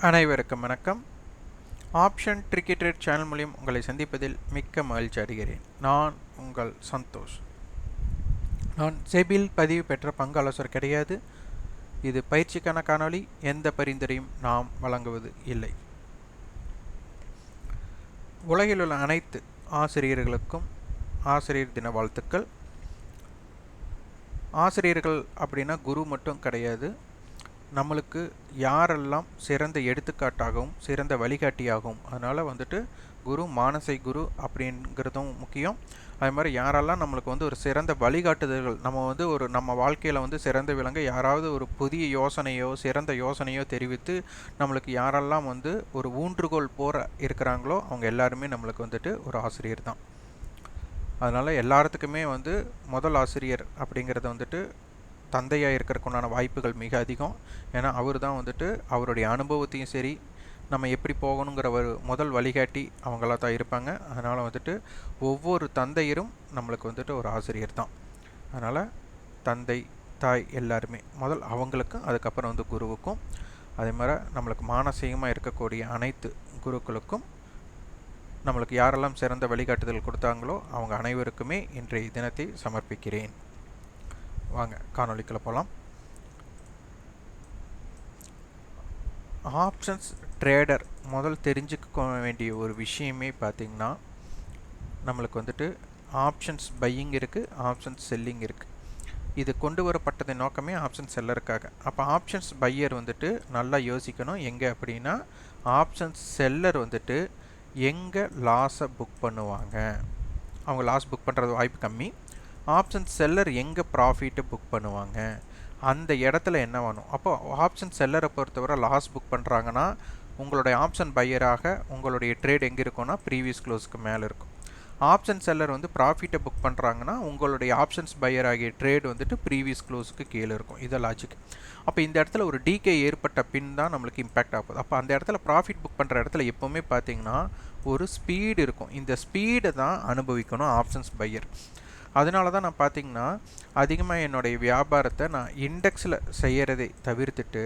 அனைவருக்கும் வணக்கம். Option tricky trade channel மூலியம் உங்களை சந்திப்பதில் மிக்க மகிழ்ச்சி அடைகிறேன். நான் உங்கள் சந்தோஷ். நான் செபியில் பதிவு பெற்ற பங்கு ஆலோசகர் கிடையாது. இது பயிற்சிக்கான காணொளி. எந்த பரிந்துரையும் நாம் வழங்குவது இல்லை. உலகில் உள்ள அனைத்து ஆசிரியர்களுக்கும் ஆசிரியர் தின வாழ்த்துக்கள். ஆசிரியர்கள் அப்படின்னா குரு மட்டும் கிடையாது. நம்மளுக்கு யாரெல்லாம் சிறந்த எடுத்துக்காட்டாகவும் சிறந்த வழிகாட்டியாகவும், அதனால் குரு மானசை குரு அப்படிங்கிறதும் முக்கியம். அது மாதிரி யாரெல்லாம் நம்மளுக்கு ஒரு சிறந்த வழிகாட்டுதல்கள், நம்ம வாழ்க்கையில் சிறந்த விளங்க யாராவது ஒரு புதிய யோசனையோ சிறந்த யோசனையோ தெரிவித்து நம்மளுக்கு யாரெல்லாம் ஒரு ஊன்றுகோல் போற இருக்கிறாங்களோ அவங்க எல்லாருமே நம்மளுக்கு ஒரு ஆசிரியர் தான். அதனால் எல்லாத்துக்குமே முதல் ஆசிரியர் அப்படிங்கிறது தந்தையாக இருக்கிறதுக்குண்டான வாய்ப்புகள் மிக அதிகம். ஏன்னா அவர் தான் அவருடைய அனுபவத்தையும் சரி நம்ம எப்படி போகணுங்கிற ஒரு முதல் வழிகாட்டி அவங்களா தான் இருப்பாங்க. அதனால் ஒவ்வொரு தந்தையரும் நம்மளுக்கு ஒரு ஆசிரியர் தான். அதனால் தந்தை தாய் எல்லாருமே முதல் அவங்களுக்கும், அதுக்கப்புறம் குருவுக்கும், அதே மாதிரி நம்மளுக்கு மானசீகமாக இருக்கக்கூடிய அனைத்து குருக்களுக்கும் நம்மளுக்கு யாரெல்லாம் சிறந்த வழிகாட்டுதல் கொடுத்தாங்களோ அவங்க அனைவருக்குமே இன்றைய தினத்தை சமர்ப்பிக்கிறேன். வாங்க காணொளிக்குள்ள போகலாம். ஆப்ஷன்ஸ் ட்ரேடர் முதல் தெரிஞ்சுக்க வேண்டிய ஒரு விஷயமே பார்த்திங்கன்னா, நம்மளுக்கு ஆப்ஷன்ஸ் பையிங் இருக்குது, ஆப்ஷன்ஸ் செல்லிங் இருக்குது. இது கொண்டு வரப்பட்டது நோக்கமே ஆப்ஷன் செல்லருக்காக. அப்போ ஆப்ஷன்ஸ் பையர் நல்லா யோசிக்கணும். எங்கே அப்படின்னா, ஆப்ஷன்ஸ் செல்லர் எங்கே லாஸை புக் பண்ணுவாங்க. அவங்க லாஸ் புக் பண்ணுறது வாய்ப்பு கம்மி. ஆப்ஷன் செல்லர் எங்கே ப்ராஃபிட்டை புக் பண்ணுவாங்க, அந்த இடத்துல என்ன வேணும். அப்போ ஆப்ஷன் செல்லரை பொறுத்தவரை லாஸ் புக் பண்ணுறாங்கன்னா உங்களுடைய ஆப்ஷன் பையராக உங்களுடைய ட்ரேட் எங்கே இருக்கும்னா ப்ரீவியஸ் க்ளோஸ்க்கு மேலே இருக்கும். ஆப்ஷன் செல்லர் ப்ராஃபிட்டை புக் பண்ணுறாங்கன்னா உங்களுடைய ஆப்ஷன்ஸ் பையர் ஆகிய ட்ரேட் ப்ரீவியஸ் க்ளோஸுக்கு கீழே இருக்கும். இதை லாஜிக். அப்போ இந்த இடத்துல ஒரு டிகே ஏற்பட்ட பின் தான் நம்மளுக்கு இம்பேக்ட் ஆகுது. அப்போ அந்த இடத்துல ப்ராஃபிட் புக் பண்ணுற இடத்துல எப்போவுமே பார்த்தீங்கன்னா ஒரு ஸ்பீடு இருக்கும். இந்த ஸ்பீடை தான் அனுபவிக்கணும் ஆப்ஷன்ஸ் பையர். அதனால தான் நான் பார்த்திங்கன்னா அதிகமாக என்னுடைய வியாபாரத்தை நான் இண்டெக்ஸில் செய்கிறதை தவிர்த்துட்டு,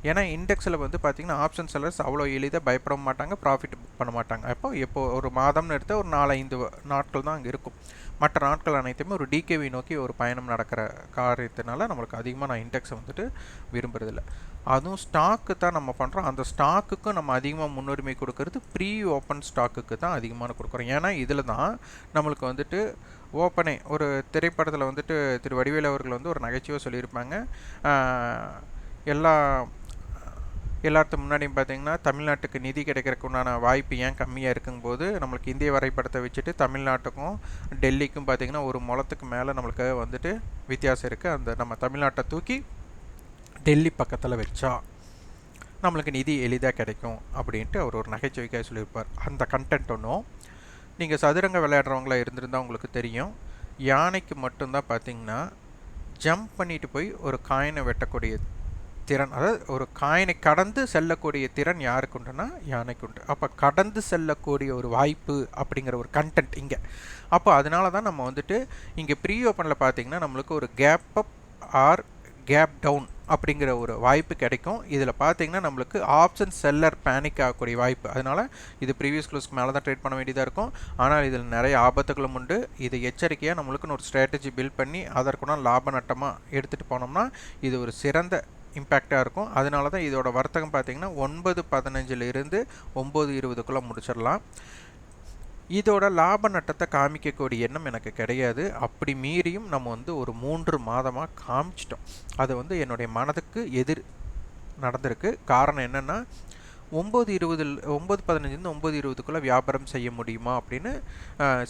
ஏன்னா இண்டெக்ஸில் பார்த்திங்கன்னா ஆப்ஷன் செல்லர்ஸ் அவ்வளோ எளிதாக பயப்பட மாட்டாங்க, ப்ராஃபிட் புக் பண்ண மாட்டாங்க. எப்போ ஒரு மாதம்னு எடுத்தால் ஒரு 4-5 நாட்கள் தான் அங்கே இருக்கும். மற்ற நாட்கள் அனைத்துமே ஒரு டிகேவி நோக்கி ஒரு பயணம் நடக்கிற காரியத்தினால நம்மளுக்கு அதிகமாக நான் இண்டெக்ஸை விரும்புறதில்லை. அதுவும் ஸ்டாக்கு தான் நம்ம பண்ணுறோம். அந்த ஸ்டாக்குக்கும் நம்ம அதிகமாக முன்னுரிமை கொடுக்கறது ப்ரீ ஓப்பன் ஸ்டாக்குக்கு தான் அதிகமாக கொடுக்குறோம். ஏன்னா இதில் தான் நம்மளுக்கு ஓப்பனே ஒரு திரைப்படத்தில் திரு வடிவேலு அவர்கள் ஒரு நகைச்சுவை சொல்லியிருப்பாங்க. எல்லாத்துக்கு முன்னாடியும் பார்த்திங்கன்னா தமிழ்நாட்டுக்கு நிதி கிடைக்கிறதுக்கு உண்டான வாய்ப்பு ஏன் கம்மியாக இருக்கும்போது நம்மளுக்கு இந்திய வரைபடத்தை வச்சுட்டு தமிழ்நாட்டுக்கும் டெல்லிக்கும் பார்த்திங்கன்னா ஒரு முளத்துக்கு மேலே நம்மளுக்கு வித்தியாசம் இருக்குது. அந்த நம்ம தமிழ்நாட்டை தூக்கி டெல்லி பக்கத்தில் வச்சா நம்மளுக்கு நிதி எளிதாக கிடைக்கும் அப்படின்ட்டு அவர் ஒரு நகைச்சுவைக்காக சொல்லியிருப்பார். அந்த கண்டென்ட் ஒன்றும் நீங்கள் சதுரங்க விளையாடுறவங்களா இருந்திருந்தால் உங்களுக்கு தெரியும். யானைக்கு மட்டும்தான் பார்த்திங்கன்னா ஜம்ப் பண்ணிட்டு போய் ஒரு காயினை வெட்டக்கூடிய திறன், அதாவது ஒரு காயினை கடந்து செல்லக்கூடிய திறன் யாருக்கு உண்டுன்னா யானைக்கு உண்டு. அப்போ கடந்து செல்லக்கூடிய ஒரு வாய்ப்பு அப்படிங்கிற ஒரு கண்டென்ட் இங்கே. அப்போ அதனால தான் நம்ம இங்கே ப்ரீ ஓப்பனில் பார்த்திங்கன்னா நம்மளுக்கு ஒரு gap up or gap down அப்படிங்கிற ஒரு வாய்ப்பு கிடைக்கும். இதில் பார்த்தீங்கன்னா நம்மளுக்கு ஆப்ஷன் செல்லர் பேனிக் ஆகக்கூடிய வாய்ப்பு. அதனால் இது ப்ரீவியஸ் க்ளோஸ்க்கு மேலே தான் ட்ரேட் பண்ண வேண்டியதாக இருக்கும். ஆனால் இதில் நிறைய ஆபத்துகளும் உண்டு. இதை எச்சரிக்கையாக நம்மளுக்குன்னு ஒரு ஸ்ட்ராட்டஜி பில்ட் பண்ணி அதற்குனா லாப நட்டமாக எடுத்துகிட்டு போனோம்னா இது ஒரு சிறந்த இம்பேக்டாக இருக்கும். அதனால தான் இதோட வர்த்தகம் பார்த்திங்கன்னா 9:15 9:20 முடிச்சிடலாம். இதோட லாப நட்டத்தை காமிக்கக்கூடிய எண்ணம் எனக்கு கிடையாது. அப்படி மீறியும் நம்ம ஒரு 3 மாதமாக காமிச்சிட்டோம். அது என்னுடைய மனதுக்கு எதிர் நடந்திருக்கு. காரணம் என்னென்னா 9:15 9:20 வியாபாரம் செய்ய முடியுமா அப்படின்னு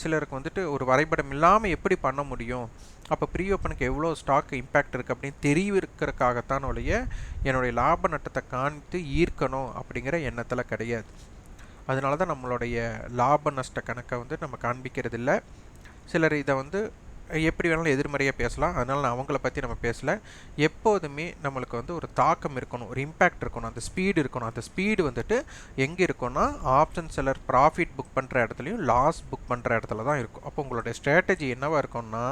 சிலருக்கு ஒரு வரைபடம் இல்லாமல் எப்படி பண்ண முடியும், அப்போ ப்ரீ ஓப்பனுக்கு எவ்வளோ ஸ்டாக் இம்பேக்ட் இருக்குது அப்படின்னு தெரிவிக்கிறதுக்காகத்தான் ஒழிய என்னுடைய லாப நட்டத்தை காமித்து ஈர்க்கணும் அப்படிங்கிற எண்ணத்தில் கிடையாது. அதனால தான் நம்மளுடைய லாப நஷ்ட கணக்கை நம்ம காண்பிக்கிறது இல்லை. சிலர் இதை எப்படி வேணாலும் எதிர்மறையாக பேசலாம். அதனால் நான் அவங்கள பற்றி நம்ம பேசலை. எப்போதுமே நம்மளுக்கு வந்து ஒரு தாக்கம் இருக்கணும், ஒரு இம்பேக்ட் இருக்கணும், அந்த ஸ்பீடு இருக்கணும். அந்த ஸ்பீடு வந்துட்டு எங்கே இருக்குன்னா ஆப்ஷன் செல்லர் ப்ராஃபிட் புக் பண்ணுற இடத்துலையும் லாஸ் புக் பண்ணுற இடத்துல தான் இருக்கும். அப்போ உங்களுடைய ஸ்ட்ராட்டஜி என்னவாக இருக்கும்னா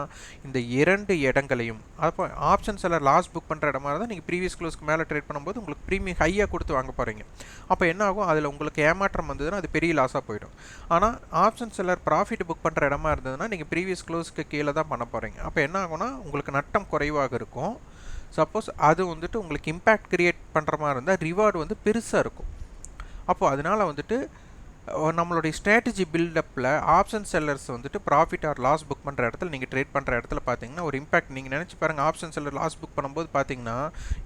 இந்த 2 இடங்களையும், அப்போ ஆப்ஷன் செல்லர் லாஸ் புக் பண்ணுற இடமா இருந்தால் நீங்கள் ப்ரீவியஸ் க்ளோஸ்க்கு மேலே ட்ரேட் பண்ணும்போது உங்களுக்கு ப்ரீமியம் ஹையாக கொடுத்து வாங்க போகிறீங்க. அப்போ என்ன ஆகும், அதில் உங்களுக்கு ஏமாற்றம் வந்ததுன்னா அது பெரிய லாஸாக போயிடும். ஆனால் ஆப்ஷன் செல்லர் ப்ராஃபிட் புக் பண்ணுற இடமா இருந்ததுன்னா நீங்கள் ப்ரீவியஸ் க்ளோஸ்க்கு கீழே தான் பண்ண போகிறீங்க. அப்போ என்ன ஆகும்னா உங்களுக்கு நட்டம் குறைவாக இருக்கும். சப்போஸ் அது வந்துட்டு உங்களுக்கு இம்பேக்ட் கிரியேட் பண்ணுற மாதிரி இருந்தால் ரிவார்டு வந்து பெருசாக இருக்கும். அப்போது அதனால் வந்துட்டு நம்மளுடைய ஸ்ட்ராட்டஜி பில்டப்பில் ஆப்ஷன் செல்லர்ஸ் வந்துட்டு ப்ராஃபிட் ஆர் லாஸ் புக் பண்ணுற இடத்துல நீங்கள் ட்ரேட் பண்ணுற இடத்துல பார்த்தீங்கன்னா ஒரு இம்பாக்ட் நீங்கள் நினச்சி பாருங்கள். ஆப்ஷன் செல்லர் லாஸ் புக் பண்ணும்போது பார்த்தீங்கன்னா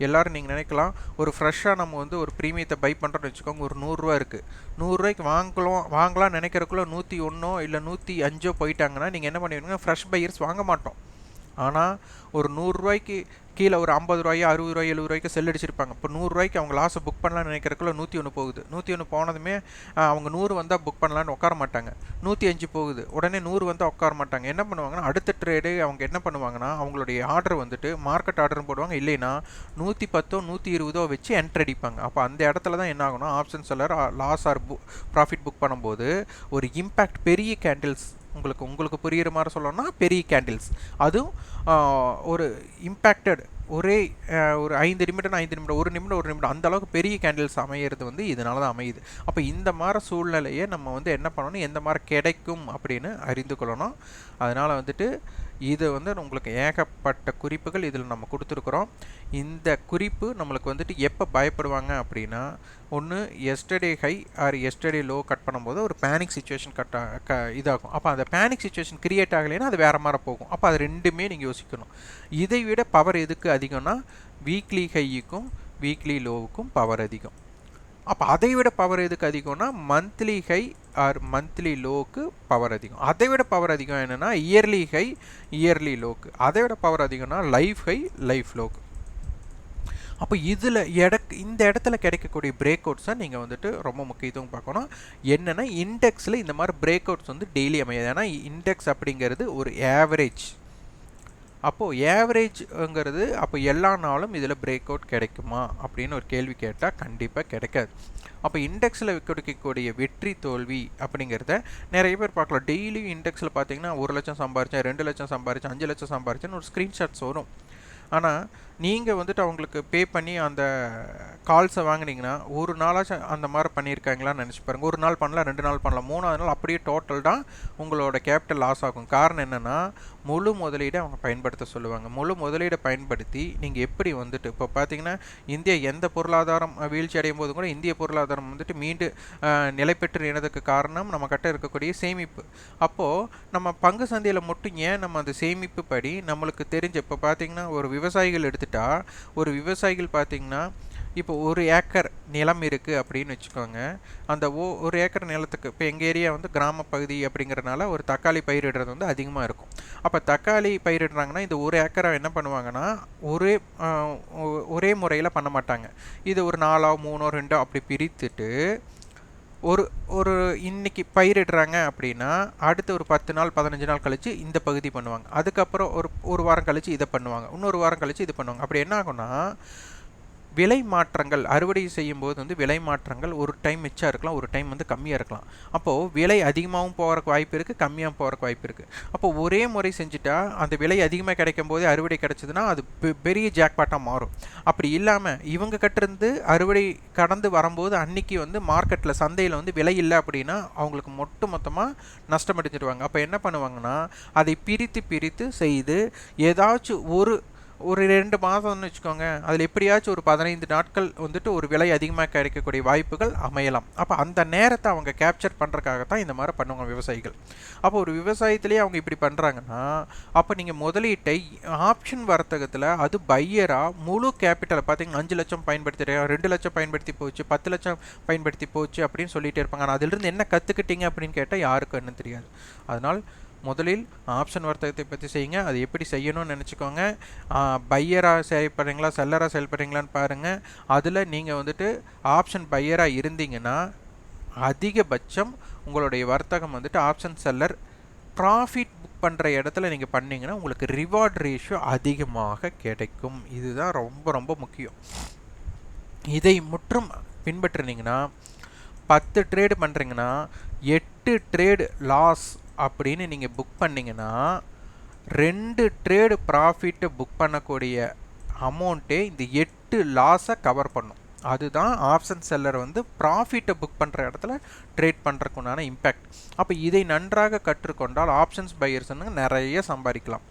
எல்லோரும் நீங்கள் நினைக்கலாம், ஒரு ஃப்ரெஷ்ஷாக நம்ம வந்து ஒரு ப்ரீமியத்தை பை பண்ணுறோன்னு வச்சுக்கோங்க, ஒரு 100 ரூபா இருக்குது, 100 ரூபாய்க்கு வாங்கலாம் நினைக்கிறக்குள்ள 101 இல்லை 105 போயிட்டாங்கன்னா நீங்கள் என்ன பண்ணுவீங்க, ஃப்ரெஷ் பையர்ஸ் வாங்க மாட்டோம். ஆனால் ஒரு 100 ரூபாய்க்கு கீழே ஒரு 50 ரூபாயோ 60 ரூபாய் 70 ரூபாய்க்கு செல் அடிச்சிருப்பாங்க. இப்போ 100 ரூபாய்க்கு அவங்க லாஸை புக் பண்ணலான்னு நினைக்கிறக்குள்ள 101 போகுது. 101 போனதுமே அவங்க 100 வந்தால் புக் பண்ணலான்னு உட்கார மாட்டாங்க. 105 போகுது, உடனே 100 வந்தால் உட்கார மாட்டாங்க. என்ன பண்ணுவாங்கன்னா அடுத்த ட்ரேடு அவங்க என்ன பண்ணுவாங்கன்னா அவங்களுடைய ஆர்டர் வந்துட்டு மார்க்கெட் ஆர்டர்னு போடுவாங்க. இல்லைன்னா 110 120 வச்சு என்ட்ரி அடிப்பாங்க. அப்போ அந்த இடத்துல தான் என்ன ஆகும்னா option seller loss or profit book பண்ணும்போது ஒரு இம்பேக்ட் பெரிய கேண்டில்ஸ் உங்களுக்கு புரிகிற மாதிரி சொல்லணும்னா பெரிய கேண்டில்ஸ், அதுவும் ஒரு இம்பேக்டட் ஒரே ஒரு 5 நிமிடம் 5 நிமிடம் 1 நிமிடம் 1 நிமிடம் அந்த அளவுக்கு பெரிய கேண்டில்ஸ் அமையிறது வந்து இதனால தான் அமையுது. அப்போ இந்த மாதிரி சூழ்நிலையை நம்ம வந்து என்ன பண்ணணும், எந்த மாதிரி கிடைக்கும் அப்படின்னு அறிந்து கொள்ளணும். அதனால் வந்துட்டு இது வந்து உங்களுக்கு ஏகப்பட்ட குறிப்புகள் இதில் நம்ம கொடுத்துருக்குறோம். இந்த குறிப்பு நம்மளுக்கு வந்துட்டு எப்போ பயப்படுவாங்க அப்படின்னா, ஒன்று yesterday high R yesterday low cut பண்ணும்போது ஒரு பேனிக் சுச்சுவேஷன் இதாகும். அப்போ அந்த பேனிக் சுச்சுவேஷன் கிரியேட் ஆகலைன்னா அது வேறு மாதிரி போகும். அப்போ அது ரெண்டுமே நீங்கள் யோசிக்கணும். இதை விட பவர் எதுக்கு அதிகம்னா வீக்லி ஹைக்கும் வீக்லி லோவுக்கும் பவர் அதிகம். அப்போ அதை விட பவர் எதுக்கு அதிகம்னா மந்த்லி ஹை ஆர் மந்த்லி லோவுக்கு பவர் அதிகம். அதை விட பவர் அதிகம் என்னென்னா இயர்லி ஹை இயர்லி லோவுக்கு. அதை விட பவர் அதிகம்னா லைஃப் ஹை லைஃப் லோவுக்கு. அப்போ இதில் இந்த இடத்துல கிடைக்கக்கூடிய பிரேக் அவுட்ஸை நீங்கள் வந்துட்டு ரொம்ப முக்கியத்துவம் பார்க்கணும். என்னென்னா இண்டெக்ஸில் இந்த மாதிரி பிரேக் அவுட்ஸ் வந்து டெய்லி அமையாது. ஏன்னா இண்டெக்ஸ் அப்படிங்கிறது ஒரு ஆவரேஜ். அப்போது ஏவரேஜ்ங்கிறது அப்போ எல்லா நாளும் இதில் பிரேக் அவுட் கிடைக்குமா அப்படின்னு ஒரு கேள்வி கேட்டால் கண்டிப்பாக கிடைக்காது. அப்போ இண்டெக்ஸில் கிடைக்கக்கூடிய வெற்றி தோல்வி அப்படிங்கிறத நிறைய பேர் பார்க்கலாம். டெய்லியும் இண்டெக்ஸில் பார்த்தீங்கன்னா 1 லட்சம் சம்பாரித்தேன், 2 லட்சம் சம்பாரித்தேன், 5 லட்சம் சம்பாரித்தேன்னு ஒரு ஸ்க்ரீன்ஷாட்ஸ் வரும். ஆனால் நீங்கள் வந்துட்டு அவங்களுக்கு பே பண்ணி அந்த கால்ஸை வாங்கினீங்கன்னா ஒரு நாளாச்சும் அந்த மாதிரி பண்ணியிருக்காங்களான்னு நினச்சி பாருங்கள். ஒரு நாள் பண்ணலாம், 2 நாள் பண்ணலாம், 3ஆவது நாள் அப்படியே டோட்டல் தான் உங்களோட கேபிட்டல் லாஸ் ஆகும். காரணம் என்னென்னா முழு முதலீடை அவங்க பயன்படுத்த சொல்லுவாங்க. முழு முதலீடை பயன்படுத்தி நீங்கள் எப்படி வந்துட்டு இப்போ பார்த்தீங்கன்னா இந்தியா எந்த பொருளாதாரம் வீழ்ச்சி அடையும் போதும் கூட இந்திய பொருளாதாரம் வந்துட்டு மீண்டும் நிலை பெற்று இனதுக்கு காரணம் நம்ம கிட்ட இருக்கக்கூடிய சேமிப்பு. அப்போது நம்ம பங்கு சந்தையில் மட்டும் ஏன் நம்ம அந்த சேமிப்பு படி நம்மளுக்கு தெரிஞ்ச இப்போ பார்த்தீங்கன்னா ஒரு விவசாயிகள் எடுத்துட்டா ஒரு விவசாயிகள் பார்த்தீங்கன்னா இப்போ 1 ஏக்கர் நிலம் இருக்குது அப்படின்னு வச்சுக்கோங்க. அந்த 1 ஏக்கர் நிலத்துக்கு இப்போ எங்கள் ஏரியா வந்து கிராம பகுதி அப்படிங்கிறனால ஒரு தக்காளி பயிரிடுறது வந்து அதிகமாக இருக்கும். அப்போ தக்காளி பயிரிடுறாங்கன்னா இந்த 1 ஏக்கரை என்ன பண்ணுவாங்கன்னா ஒரே முறையில் பண்ண மாட்டாங்க. இது ஒரு 4 3 2 அப்படி பிரித்துட்டு ஒரு இன்னைக்கு பயிரிடுறாங்க அப்படின்னா அடுத்து ஒரு 10 நாள் 15 நாள் கழித்து இந்த பகுதி பண்ணுவாங்க. அதுக்கப்புறம் ஒரு வாரம் கழித்து இதை பண்ணுவாங்க, இன்னொரு வாரம் கழித்து இது பண்ணுவாங்க. அப்படி என்ன ஆகும்னா விலை மாற்றங்கள் அறுவடை செய்யும்போது வந்து விலை மாற்றங்கள் ஒரு டைம் மிச்சம் இருக்கலாம், ஒரு டைம் வந்து கம்மியாக இருக்கலாம். அப்போது விலை அதிகமாகவும் போகிறக்கு வாய்ப்பு இருக்குது, கம்மியாக போகிறக்கு வாய்ப்பு இருக்குது. அப்போது ஒரே முறை செஞ்சுட்டா அந்த விலை அதிகமாக கிடைக்கும் போதே அறுவடை கிடச்சிதுன்னா அது பெரிய ஜாக்பாட்டாக மாறும். அப்படி இல்லாமல் இவங்க கிட்டேருந்து அறுவடை கடந்து வரும்போது அன்றைக்கி வந்து மார்க்கெட்டில் சந்தையில் வந்து விலை இல்லை அப்படின்னா அவங்களுக்கு மொத்தமாக நஷ்டம் அடைஞ்சிடுவாங்க. அப்போ என்ன பண்ணுவாங்கன்னா அதை பிரித்து செய்து ஏதாச்சும் ஒரு 2 மாதம்னு வச்சுக்கோங்க, அதில் எப்படியாச்சும் ஒரு 15 நாட்கள் வந்துட்டு ஒரு விலை அதிகமாக கிடைக்கக்கூடிய வாய்ப்புகள் அமையலாம். அப்போ அந்த நேரத்தை அவங்க கேப்சர் பண்ணுறதுக்காகத்தான் இந்த மாதிரி பண்ணுவாங்க விவசாயிகள். அப்போ ஒரு விவசாயத்திலேயே அவங்க இப்படி பண்ணுறாங்கன்னா அப்போ நீங்கள் முதலீட்டை ஆப்ஷன் வர்த்தகத்தில் அது பையராக முழு கேபிட்டலை பார்த்தீங்கன்னா 5 லட்சம் பயன்படுத்திடுறேன், 2 லட்சம் பயன்படுத்தி போச்சு, 10 லட்சம் பயன்படுத்தி போச்சு அப்படின்னு சொல்லிகிட்டே இருப்பாங்க. ஆனால் அதிலிருந்து என்ன கற்றுக்கிட்டீங்க அப்படின்னு கேட்டால் யாருக்கும் என்ன தெரியாது. அதனால் முதலில் ஆப்ஷன் வர்த்தகத்தை பற்றி செய்யுங்க. அது எப்படி செய்யணும்னு நினச்சிக்கோங்க. பையராக செயல்படுறீங்களா செல்லராக செயல்படுறீங்களான்னு பாருங்கள். அதில் நீங்கள் வந்துட்டு ஆப்ஷன் பையராக இருந்தீங்கன்னா அதிகபட்சம் உங்களுடைய வர்த்தகம் வந்துட்டு ஆப்ஷன் செல்லர் ப்ராஃபிட் புக் பண்ணுற இடத்துல நீங்கள் பண்ணிங்கன்னா உங்களுக்கு ரிவார்ட் ரேஷியோ அதிகமாக கிடைக்கும். இதுதான் ரொம்ப ரொம்ப முக்கியம். இதை முற்றும் பின்பற்றினீங்கன்னா 10 ட்ரேடு பண்ணுறீங்கன்னா 8 ட்ரேடு லாஸ் அப்படின்னு நீங்கள் புக் பண்ணிங்கன்னா 2 ட்ரேடு ப்ராஃபிட்டை புக் பண்ணக்கூடிய அமௌண்ட்டே இந்த 8 லாஸை கவர் பண்ணும். அதுதான் ஆப்ஷன் செல்லர் வந்து ப்ராஃபிட்டை புக் பண்ணுற இடத்துல ட்ரேட் பண்ணுறதுக்குண்டான இம்பேக்ட். அப்போ இதை நன்றாக கற்றுக்கொண்டால் ஆப்ஷன்ஸ் பையர்ஸ்ன்னு நிறைய சம்பாதிக்கலாம்.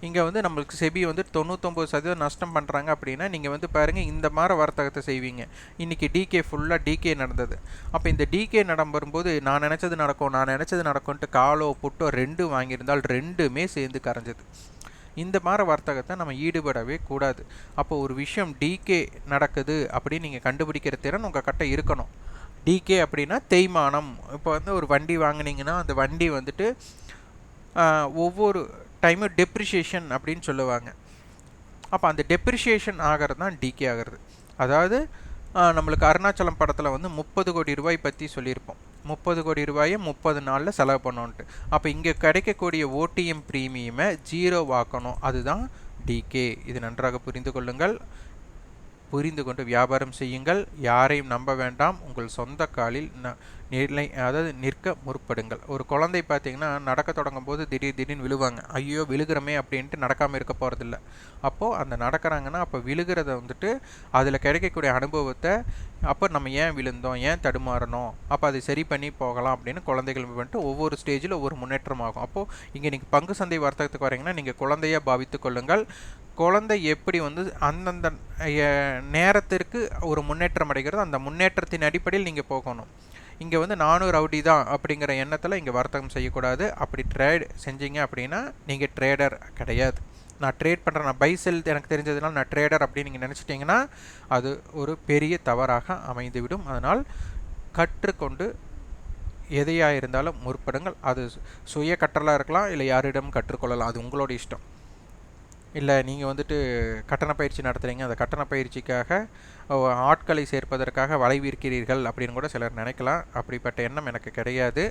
இங்கே வந்து நம்மளுக்கு செபி வந்து 99% நஷ்டம் பண்ணுறாங்க அப்படின்னா நீங்கள் வந்து பாருங்கள் இந்த மாதிரி வர்த்தகத்தை செய்வீங்க. இன்றைக்கி டிகே ஃபுல்லாக டிகே நடந்தது. அப்போ இந்த டிகே வரும்போது நான் நினச்சது நடக்கும்ன்ட்டு காலோ புட்டோ 2 வாங்கியிருந்தால் 2மே சேர்ந்து கரைஞ்சது. இந்த மாதிரி வர்த்தகத்தை நம்ம ஈடுபடவே கூடாது. அப்போ ஒரு விஷயம் டிகே நடக்குது அப்படின்னு நீங்கள் கண்டுபிடிக்கிற திறன் உங்கள் கிட்ட இருக்கணும். டிகே அப்படின்னா தேய்மானம். இப்போ வந்து ஒரு வண்டி வாங்கினீங்கன்னா அந்த வண்டி வந்துட்டு ஒவ்வொரு டைமும் டெப்ரிஷியேஷன் அப்படின்னு சொல்லுவாங்க. அப்போ அந்த டெப்ரிஷியேஷன் ஆகிறது தான் டிகே ஆகிறது. அதாவது நம்மளுக்கு அருணாச்சலம் படத்தில் வந்து 30 கோடி ரூபாய் பற்றி சொல்லியிருப்போம். 30 கோடி ரூபாயை 30 நாளில் செலவு பண்ணோன்ட்டு. அப்போ இங்கே கிடைக்கக்கூடிய ஓடிஎம் ப்ரீமியமை 0 ஆக்கணும். அதுதான் டிகே. இது நன்றாக புரிந்து கொள்ளுங்கள். புரிந்து கொண்டு வியாபாரம் செய்யுங்கள். யாரையும் நம்ப வேண்டாம். உங்கள் சொந்த காலில் நிற்க முற்படுங்கள். ஒரு குழந்தை பார்த்தீங்கன்னா நடக்க தொடங்கும் போது திடீர்னு விழுவாங்க. ஐயோ விழுகிறமே அப்படின்ட்டு நடக்காமல் இருக்க போகிறதில்ல. அப்போது அந்த நடக்கிறாங்கன்னா அப்போ விழுகிறத வந்துட்டு அதில் கிடைக்கக்கூடிய அனுபவத்தை அப்போ நம்ம ஏன் விழுந்தோம், ஏன் தடுமாறணும், அப்போ அதை சரி பண்ணி போகலாம் அப்படின்னு குழந்தைகள் வந்துட்டு ஒவ்வொரு ஸ்டேஜில் ஒவ்வொரு முன்னேற்றம் ஆகும். அப்போது இங்கே நீங்கள் பங்கு சந்தை வர்த்தகத்துக்கு வரீங்கன்னா நீங்கள் குழந்தையாக பாவித்து கொள்ளுங்கள். குழந்தை எப்படி வந்து அந்தந்த நேரத்திற்கு ஒரு முன்னேற்றம் அடைகிறது, அந்த முன்னேற்றத்தின் அடிப்படையில் நீங்கள் போகணும். இங்கே வந்து நானும் ரவுடி தான் அப்படிங்கிற எண்ணத்தில் இங்கே வர்த்தகம் செய்யக்கூடாது. அப்படி ட்ரேட் செஞ்சீங்க அப்படின்னா நீங்கள் ட்ரேடர் கிடையாது. நான் ட்ரேட் பண்ணுறேன், நான் பை செல் எனக்கு தெரிஞ்சதுனால நான் ட்ரேடர் அப்படின்னு நீங்கள் நினச்சிட்டிங்கன்னா அது ஒரு பெரிய தவறாக அமைந்துவிடும். அதனால் கற்றுக்கொண்டு எதையாக இருந்தாலும் முற்படுங்கள். அது சுய கற்றலாக இருக்கலாம், இல்லை யாரிடம் கற்றுக்கொள்ளலாம், அது உங்களோட இஷ்டம். இல்லை நீங்கள் வந்துட்டு கட்டண பயிற்சி நடத்துகிறீங்க, அந்த கட்டண பயிற்சிக்காக ஆட்களை சேர்ப்பதற்காக வளைவிருக்கிறீர்கள் அப்படின்னு கூட சிலர் நினைக்கலாம். அப்படிப்பட்ட எண்ணம் எனக்கு கிடையாது.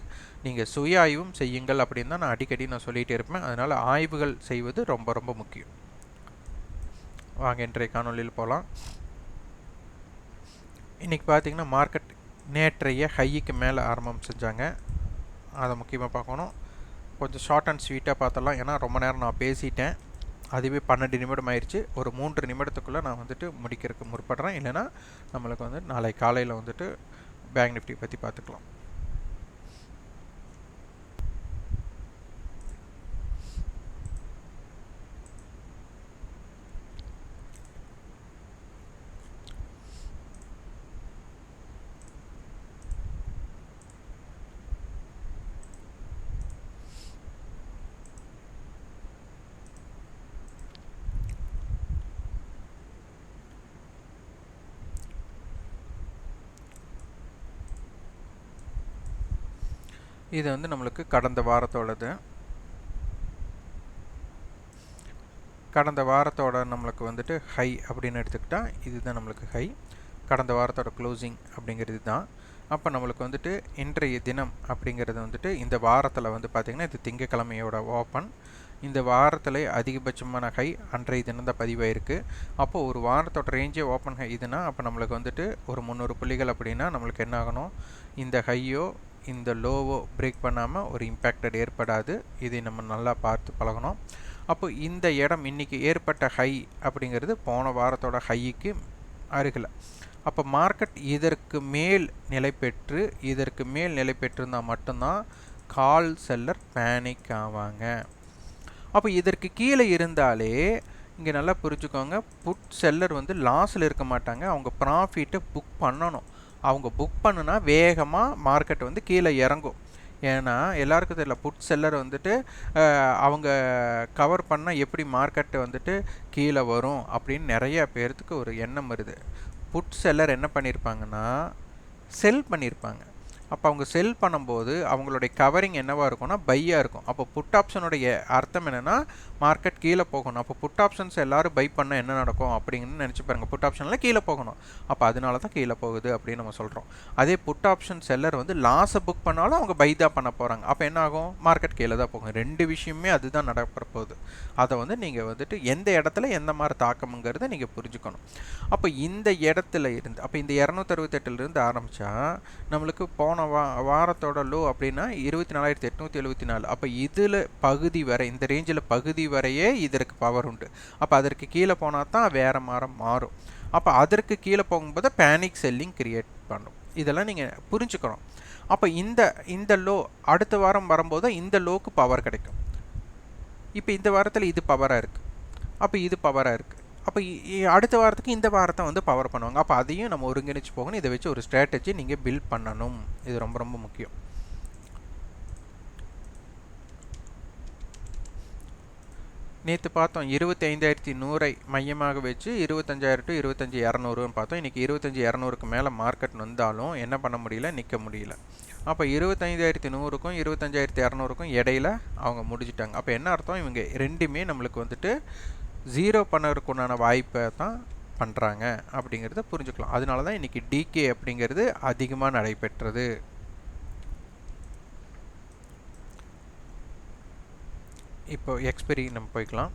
நீங்கள் சுய ஆய்வும் செய்யுங்கள் அப்படின்னு தான் நான் அடிக்கடி சொல்லிகிட்டே இருப்பேன். அதனால் ஆய்வுகள் செய்வது ரொம்ப ரொம்ப முக்கியம். வாங்க இன்றைய காணொலியில் போகலாம். இன்றைக்கி பார்த்திங்கன்னா மார்க்கெட் நேற்றைய ஹைக்கு மேலே ஆரம்பம் செஞ்சாங்க. அதை முக்கியமாக பார்க்கணும். கொஞ்சம் ஷார்ட் அண்ட் ஸ்வீட்டாக பார்த்தலாம், ஏன்னா ரொம்ப நேரம் நான் பேசிட்டேன். அதுவே 12 நிமிடம் ஆயிடுச்சு. ஒரு 3 நிமிடத்துக்குள்ளே நான் வந்துட்டு முடிக்கிறதுக்கு முற்படுறேன். இல்லைனா நம்மளுக்கு வந்து நாளை காலையில் வந்துட்டு பேங்க் நிஃப்டி பற்றி பார்த்துக்கலாம். இது வந்து நம்மளுக்கு கடந்த வாரத்தோடது. கடந்த வாரத்தோட நம்மளுக்கு வந்துட்டு ஹை அப்படின்னு எடுத்துக்கிட்டால் இதுதான் நம்மளுக்கு ஹை. கடந்த வாரத்தோட க்ளோசிங் அப்படிங்கிறது தான். அப்போ நம்மளுக்கு வந்துட்டு இன்றைய தினம் அப்படிங்கிறது வந்துட்டு இந்த வாரத்தில் வந்து பார்த்திங்கன்னா இது திங்கக்கிழமையோட ஓப்பன். இந்த வாரத்தில் அதிகபட்சமான ஹை அன்றைய தினம் தான் பதிவாயிருக்கு. அப்போ ஒரு வாரத்தோட ரேஞ்சே ஓப்பன் ஹை இதுனா அப்போ நம்மளுக்கு வந்துட்டு ஒரு 300 புள்ளிகள் அப்படின்னா நம்மளுக்கு என்ன ஆகணும், இந்த ஹையோ இந்த லோவோ பிரேக் பண்ணாமல் ஒரு இம்பேக்டட் ஏற்படாது. இதை நம்ம நல்லா பார்த்து பழகணும். அப்போ இந்த இடம் இன்றைக்கி ஏற்பட்ட ஹை அப்படிங்கிறது போன வாரத்தோட ஹைக்கு அருகில். அப்போ மார்க்கெட் இதற்கு மேல் நிலை பெற்றிருந்தால் மட்டும்தான் கால் செல்லர் பேனிக் ஆவாங்க. அப்போ இதற்கு கீழே இருந்தாலே இங்கே நல்லா புரிஞ்சுக்கோங்க, புட் செல்லர் வந்து லாஸில் இருக்க மாட்டாங்க. அவங்க ப்ராஃபிட்டை புக் பண்ணணும். அவங்க புக் பண்ணுனா வேகமாக மார்க்கெட் வந்து கீழே இறங்கும். ஏன்னா எல்லாருக்கும் தெரியல, புட் செல்லர் வந்துட்டு அவங்க கவர் பண்ணால் எப்படி மார்க்கெட்டு வந்துட்டு கீழே வரும் அப்படின்னு நிறைய பேர்த்துக்கு ஒரு எண்ணம் வருது. புட் செல்லர் என்ன பண்ணியிருப்பாங்கன்னா செல் பண்ணியிருப்பாங்க. அப்போ அவங்க செல் பண்ணும்போது அவங்களுடைய கவரிங் என்னவாக இருக்கும்னா பையாக இருக்கும். அப்போ புட் ஆப்ஷனுடைய அர்த்தம் என்னென்னா மார்க்கெட் கீழே போகணும். அப்போ புட் ஆப்ஷன்ஸ் எல்லோரும் பை பண்ண என்ன நடக்கும் அப்படிங்கன்னு நினச்சி பாருங்கள். புட் ஆப்ஷனில் கீழே போகணும். அப்போ அதனால தான் கீழே போகுது அப்படின்னு நம்ம சொல்கிறோம். அதே புட் ஆப்ஷன் செல்லர் வந்து லாஸை புக் பண்ணாலும் அவங்க பை தான் பண்ண போகிறாங்க. அப்போ என்ன ஆகும்? மார்க்கெட் கீழே தான் போகும். ரெண்டு விஷயமே அதுதான் நடக்கிற போகுது. அதை வந்து நீங்கள் வந்துட்டு எந்த இடத்துல எந்த மாதிரி தாக்கமுங்கிறத நீங்கள் புரிஞ்சுக்கணும். அப்போ இந்த இடத்துல இருந்து அப்போ இந்த 268 ஆரம்பித்தா நம்மளுக்கு போன வாரத்தோட லோ அப்படின்னா 24,874. அப்போ இதில் பகுதி வரை இந்த ரேஞ்சில் பகுதி வரையே இதற்கு பவர் உண்டு. அப்போ அதற்கு கீழே போனால் தான் வேறு மாறும். அப்போ அதற்கு கீழே போகும்போது பேனிக் செல்லிங் கிரியேட் பண்ணும். இதெல்லாம் நீங்கள் புரிஞ்சுக்கணும். அப்போ இந்த லோ அடுத்த வாரம் வரும்போது இந்த லோக்கு பவர் கிடைக்கும். இப்போ இந்த வாரத்தில் இது பவராக இருக்குது. அப்போ இது பவராக இருக்குது. அப்போ அடுத்த வாரத்துக்கு இந்த வாரத்தை வந்து பவர் பண்ணுவாங்க. அப்போ அதையும் நம்ம ஒருங்கிணைச்சு போகணும். இதை வச்சு ஒரு ஸ்ட்ராட்டஜி நீங்கள் பில்ட் பண்ணணும். இது ரொம்ப ரொம்ப முக்கியம். நேற்று பார்த்தோம் 25,100 மையமாக வச்சு 25,000 to 25,200 பார்த்தோம். இன்றைக்கி 25,200க்கு மேலே மார்க்கெட் வந்தாலும் என்ன பண்ண முடியல, நிற்க முடியல. அப்போ 25,100க்கும் 25,200க்கும் இடையில அவங்க முடிச்சிட்டாங்க. அப்போ என்ன அர்த்தம்? இவங்க ரெண்டுமே நம்மளுக்கு வந்துட்டு ஜீரோ பண்ணுறதுக்குண்டான வாய்ப்பை தான் பண்ணுறாங்க அப்படிங்கிறத புரிஞ்சுக்கலாம். அதனால தான் இன்றைக்கி டிகே அப்படிங்கிறது அதிகமாக நடைபெற்றது. இப்போ எக்ஸ்பெரி நம்ம போய்க்கலாம்.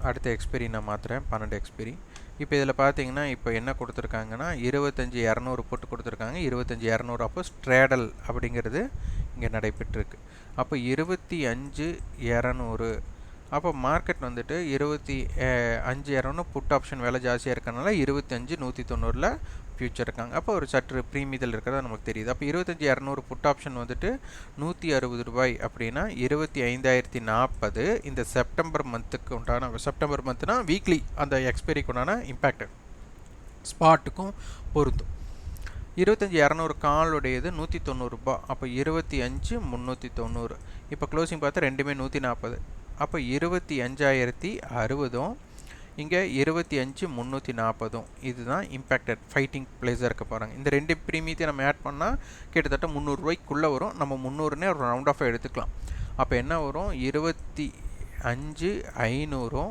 அடுத்த எக்ஸ்பெரி நான் மாற்றுறேன், 12 எக்ஸ்பெரி. இப்போ இதில் பார்த்தீங்கன்னா இப்போ என்ன கொடுத்துருக்காங்கன்னா 25,200 போட்டு கொடுத்துருக்காங்க. 25,200 அப்போ ஸ்ட்ரேடல் அப்படிங்கிறது இங்கே நடைபெற்றிருக்கு. அப்போ 25,200 அப்போ மார்க்கெட் வந்துட்டு 25,200 புட் ஆப்ஷன் விலை ஜாஸ்தியாக இருக்கனால 25,190 ஃபியூச்சர் இருக்காங்க. அப்போ ஒரு சற்று ப்ரீமியத்தில் இருக்கிறதா நமக்கு தெரியுது. அப்போ 25,200 புட் ஆப்ஷன் வந்துட்டு ₹160 அப்படின்னா 25,040 இந்த செப்டம்பர் மந்த்துக்கு உண்டான, செப்டம்பர் மந்த்னா வீக்லி அந்த எக்ஸ்பைரிக்கு உண்டான இம்பேக்ட் ஸ்பாட்டுக்கும் பொருந்தும். 25,200 காலுடையது ₹190. அப்போ 25,390. இப்போ க்ளோசிங் பார்த்தா ரெண்டுமே 140. அப்போ 25,060 இங்கே 25,340 இதுதான் இம்பேக்டட் ஃபைட்டிங் பிளேஸாக இருக்க போகிறாங்க. இந்த ரெண்டு ப்ரீமியத்தை நம்ம ஆட் பண்ணால் கிட்டத்தட்ட ₹300 வரும். நம்ம 300னே ஒரு ரவுண்ட் ஆஃப் எடுத்துக்கலாம். அப்போ என்ன வரும்? 25,500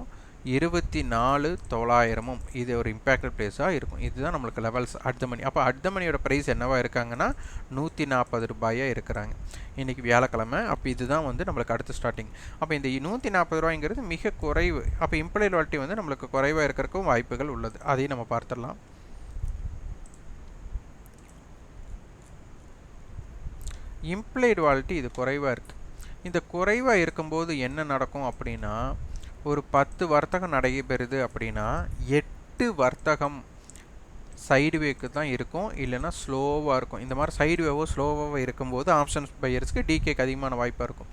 24,900 இது ஒரு இம்பேக்டட் பிளேஸாக இருக்கும். இதுதான் நம்மளுக்கு லெவல்ஸ் அட் த மணி. அப்போ அட் த மணியோட ப்ரைஸ் என்னவா இருக்காங்கன்னா ₹140 இருக்கிறாங்க இன்றைக்கி வியாழக்கிழமை. அப்போ இதுதான் வந்து நம்மளுக்கு அடுத்த ஸ்டார்டிங். அப்போ இந்த ₹140ங்கிறது மிக குறைவு. அப்போ இம்ப்ளாய்டு வாலிட்டி வந்து நம்மளுக்கு குறைவாக இருக்கிறதுக்கும் வாய்ப்புகள் உள்ளது. அதையும் நம்ம பார்த்துடலாம். இம்ப்ளாய்டு வாலிட்டி இது குறைவாக இருக்குது. இந்த குறைவாக இருக்கும்போது என்ன நடக்கும் அப்படின்னா, ஒரு 10 வர்த்தகம் நடைபெறுது அப்படின்னா 8 வர்த்தகம் சைடுவேக்கு தான் இருக்கும், இல்லைனா ஸ்லோவாக இருக்கும். இந்த மாதிரி சைடுவேவோ ஸ்லோவாக இருக்கும்போது ஆப்ஷன்ஸ் பையர்ஸ்க்கு டிகேக்கு அதிகமான வாய்ப்பாக இருக்கும்.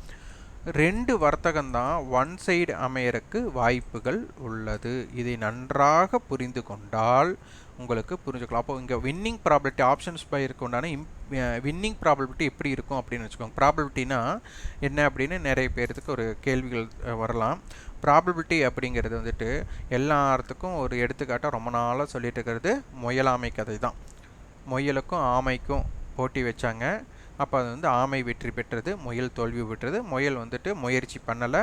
2 வர்த்தகம் தான் ஒன் சைடு அமையறக்கு வாய்ப்புகள் உள்ளது. இதை நன்றாக புரிந்து கொண்டால் உங்களுக்கு புரிஞ்சுக்கலாம். அப்போ இங்கே வின்னிங் ப்ராபபிலிட்டி ஆப்ஷன்ஸ் பையருக்கு உண்டான வின்னிங் ப்ராபபிலிட்டி எப்படி இருக்கும் அப்படின்னு வச்சுக்கோங்க. ப்ராபபிலிட்டினா என்ன அப்படின்னு நிறைய பேர்த்துக்கு ஒரு கேள்விகள் வரலாம். ப்ராபபிலிட்டி அப்படிங்கிறது வந்துட்டு எல்லாத்துக்கும் ஒரு எடுத்துக்காட்டாக ரொம்ப நாளாக சொல்லிட்டு இருக்கிறது முயலாமை கதை தான். முயலுக்கும் ஆமைக்கும் போட்டி வச்சாங்க. அப்போ அது வந்து ஆமை வெற்றி பெற்றது, முயல் தோல்வி பெற்றது. முயல் வந்துட்டு முயற்சி பண்ணலை,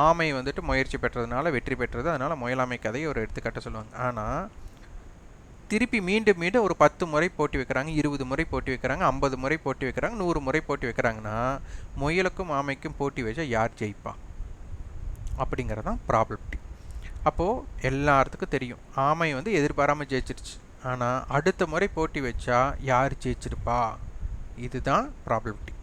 ஆமை வந்துட்டு முயற்சி பெற்றதுனால வெற்றி பெற்றது. அதனால் முயலாமை கதையை ஒரு எடுத்துக்காட்ட சொல்லுவாங்க. ஆனால் திருப்பி மீண்டும் மீண்டும் ஒரு 10 முறை போட்டி வைக்கிறாங்க, 20 முறை போட்டி வைக்கிறாங்க, 50 முறை போட்டி வைக்கிறாங்க, 100 முறை போட்டி வைக்கிறாங்கன்னா முயலுக்கும் ஆமைக்கும் போட்டி வச்சா யார் ஜெயிப்பா அப்படிங்கிறது தான் ப்ராபபிலிட்டி. அப்போது எல்லாத்துக்கும் தெரியும் ஆமை வந்து எதிர்பாராமல் ஜெயிச்சிருச்சு. ஆனால் அடுத்த முறை போட்டி வச்சா யார் ஜெயிச்சிருப்பா, இதுதான் ப்ராபபிலிட்டி.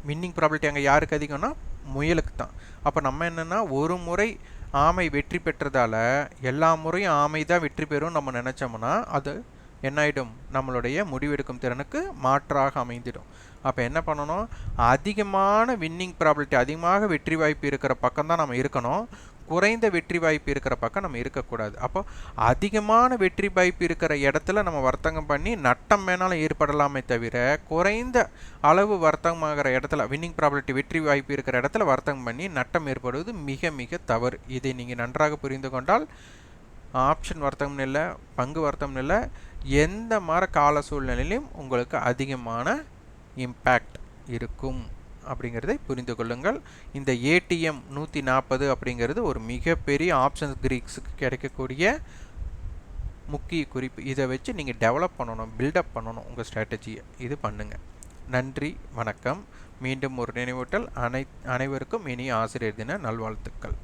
வின்னிங் ப்ராபபிலிட்டி அங்கே யாருக்கு அதிகம்னா முயலுக்கு தான். அப்போ நம்ம என்னென்னா ஒரு முறை ஆமை வெற்றி பெற்றதால் எல்லா முறையும் ஆமை தான் வெற்றி பெறும் நம்ம நினச்சோம்னா அது என்னாயிடும், நம்மளுடைய முடிவெடுக்கும் திறனுக்கு மாற்றாக அமைந்திடும். அப்போ என்ன பண்ணணும், அதிகமான வின்னிங் ப்ராபபிலிட்டி அதிகமாக வெற்றி வாய்ப்பு இருக்கிற பக்கம் தான் நம்ம இருக்கணும், குறைந்த வெற்றி வாய்ப்பு இருக்கிற பக்கம் நம்ம இருக்கக்கூடாது. அப்போ அதிகமான வெற்றி வாய்ப்பு இருக்கிற இடத்துல நம்ம வர்த்தகம் பண்ணி நட்டம் வேணாலும் ஏற்படலாமே தவிர குறைந்த அளவு வர்த்தகமாகிற இடத்துல வின்னிங் ப்ராபபிலிட்டி வெற்றி வாய்ப்பு இருக்கிற இடத்துல வர்த்தகம் பண்ணி நட்டம் ஏற்படுவது மிக மிக தவறு. இதை நீங்கள் நன்றாக புரிந்து கொண்டால் ஆப்ஷன் வர்த்தகம் இல்லை, பங்கு வர்த்தகம் இல்லை, எந்த மாதிரி கால சூழ்நிலையிலும் உங்களுக்கு அதிகமான இம்பேக்ட் இருக்கும் அப்படிங்கிறதை புரிந்து கொள்ளுங்கள். இந்த ஏடிஎம் 140 அப்படிங்கிறது ஒரு மிகப்பெரிய ஆப்ஷன்ஸ் கிரீக்ஸுக்கு கிடைக்கக்கூடிய முக்கிய குறிப்பு. இதை வச்சு நீங்கள் டெவலப் பண்ணணும், பில்டப் பண்ணணும் உங்கள் ஸ்ட்ராட்டஜியை. இது பண்ணுங்கள். நன்றி, வணக்கம். மீண்டும் ஒரு நினைவூட்டல். அனைவருக்கும் இனிய ஆசிரியர் தின நல்வாழ்த்துக்கள்.